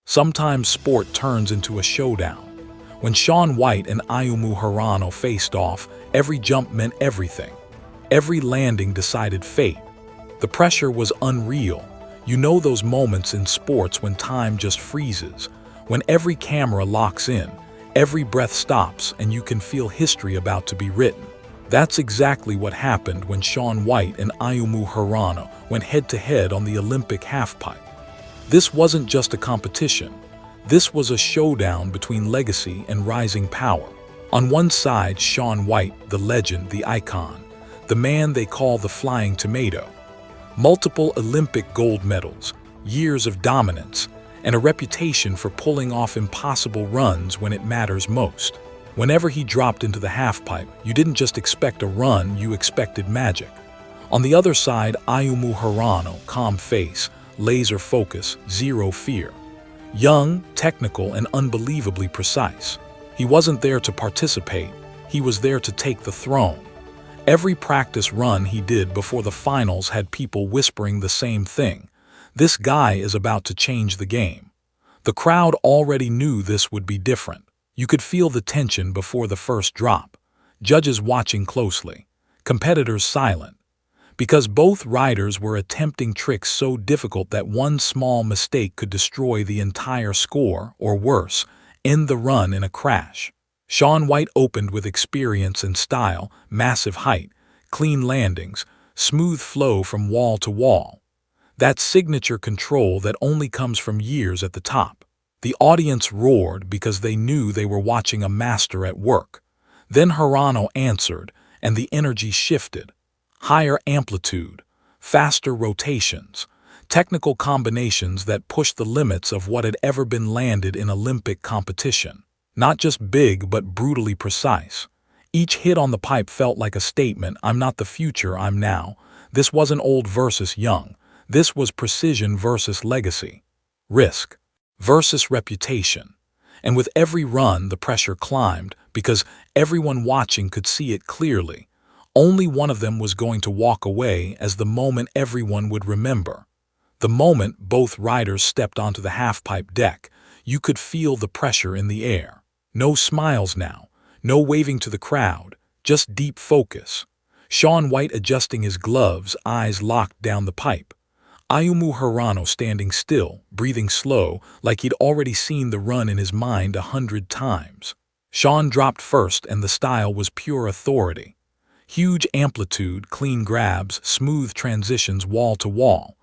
Sometimes sport turns into a showdown. When Shaun White and Ayumu Hirano faced off, every jump meant everything. Every landing decided fate. The pressure was unreal. You know those moments in sports when time just freezes, when every camera locks in, every breath stops, and you can feel history about to be written. That's exactly what happened when Shaun White and Ayumu Hirano went head-to-head on the Olympic halfpipe. This wasn't just a competition. This was a showdown between legacy and rising power. On one side, Shaun White, the legend, the icon, the man they call the Flying Tomato. Multiple Olympic gold medals, years of dominance, and a reputation for pulling off impossible runs when it matters most. Whenever he dropped into the halfpipe, you didn't just expect a run, you expected magic. On the other side, Ayumu Hirano, calm face, laser focus, zero fear. Young, technical, and unbelievably precise. He wasn't there to participate, he was there to take the throne. Every practice run he did before the finals had people whispering the same thing. This guy is about to change the game. The crowd already knew this would be different. You could feel the tension before the first drop. Judges watching closely. Competitors silent. Because both riders were attempting tricks so difficult that one small mistake could destroy the entire score, or worse, end the run in a crash. Shaun White opened with experience and style, massive height, clean landings, smooth flow from wall to wall. That signature control that only comes from years at the top. The audience roared because they knew they were watching a master at work. Then Hirano answered, and the energy shifted. Higher amplitude, faster rotations, technical combinations that pushed the limits of what had ever been landed in Olympic competition. Not just big, but brutally precise. Each hit on the pipe felt like a statement, I'm not the future, I'm now. This wasn't old versus young. This was precision versus legacy. Risk versus reputation. And with every run, the pressure climbed because everyone watching could see it clearly. Only one of them was going to walk away as the moment everyone would remember. The moment both riders stepped onto the halfpipe deck, you could feel the pressure in the air. No smiles now, no waving to the crowd, just deep focus. Shaun White adjusting his gloves, eyes locked down the pipe. Ayumu Hirano standing still, breathing slow, like he'd already seen the run in his mind 100 times. Shaun dropped first, and the style was pure authority. Huge amplitude, clean grabs, smooth transitions wall to wall.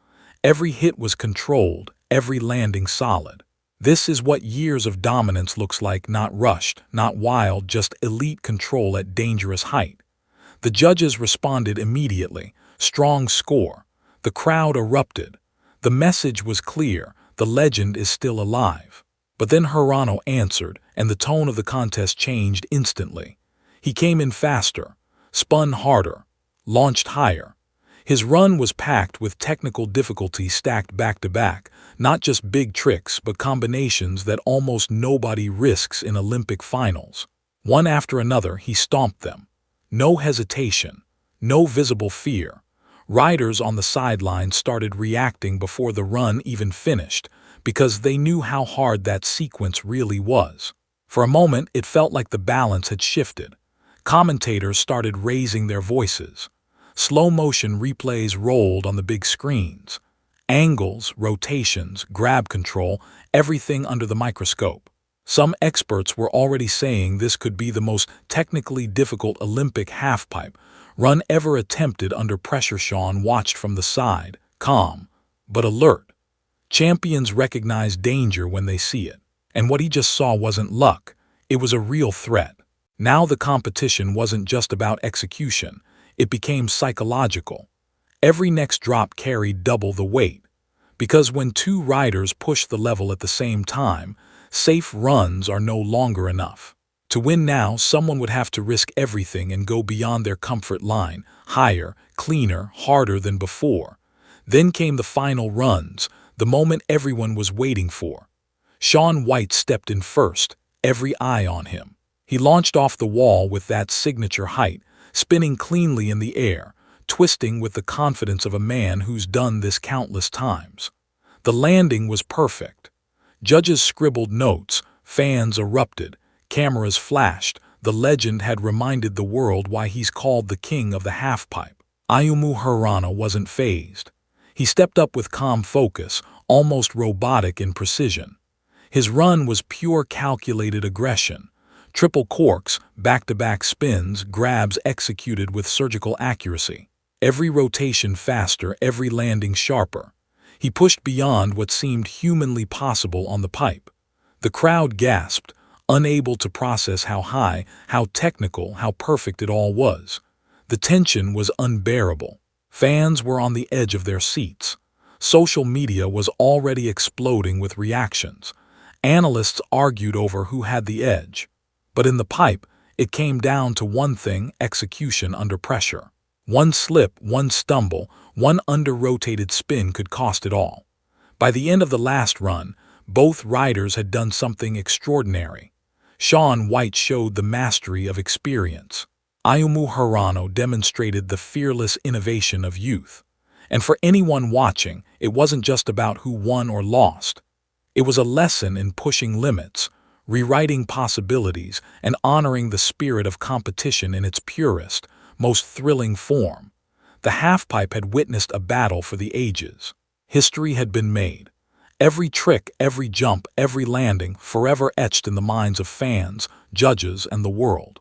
Every hit was controlled, every landing solid. This is what years of dominance looks like, not rushed, not wild, just elite control at dangerous height. The judges responded immediately. Strong score. The crowd erupted. The message was clear, the legend is still alive. But then Hirano answered, and the tone of the contest changed instantly. He came in faster, spun harder, launched higher. His run was packed with technical difficulty stacked back to back, not just big tricks, but combinations that almost nobody risks in Olympic finals. One after another, he stomped them. No hesitation, no visible fear. Riders on the sidelines started reacting before the run even finished, because they knew how hard that sequence really was. For a moment, it felt like the balance had shifted. Commentators started raising their voices. Slow-motion replays rolled on the big screens. Angles, rotations, grab control, everything under the microscope. Some experts were already saying this could be the most technically difficult Olympic halfpipe run ever attempted under pressure. Shaun watched from the side, calm, but alert. Champions recognize danger when they see it. And what he just saw wasn't luck, it was a real threat. Now the competition wasn't just about execution, it became psychological. Every next drop carried double the weight. Because when two riders push the level at the same time, safe runs are no longer enough. To win now, someone would have to risk everything and go beyond their comfort line, higher, cleaner, harder than before. Then came the final runs, the moment everyone was waiting for. Shaun White stepped in first, every eye on him. He launched off the wall with that signature height, spinning cleanly in the air, twisting with the confidence of a man who's done this countless times. The landing was perfect. Judges scribbled notes, fans erupted, cameras flashed. The legend had reminded the world why he's called the king of the halfpipe. Ayumu Hirano wasn't fazed. He stepped up with calm focus, almost robotic in precision. His run was pure calculated aggression. Triple corks, back-to-back spins, grabs executed with surgical accuracy. Every rotation faster, every landing sharper. He pushed beyond what seemed humanly possible on the pipe. The crowd gasped, unable to process how high, how technical, how perfect it all was. The tension was unbearable. Fans were on the edge of their seats. Social media was already exploding with reactions. Analysts argued over who had the edge. But in the pipe, it came down to one thing: execution under pressure. One slip, one stumble, one under-rotated spin could cost it all. By the end of the last run, both riders had done something extraordinary. Shaun White showed the mastery of experience. Ayumu Hirano demonstrated the fearless innovation of youth. And for anyone watching, it wasn't just about who won or lost. It was a lesson in pushing limits, rewriting possibilities, and honoring the spirit of competition in its purest, most thrilling form. The halfpipe had witnessed a battle for the ages. History had been made. Every trick, every jump, every landing forever etched in the minds of fans, judges, and the world.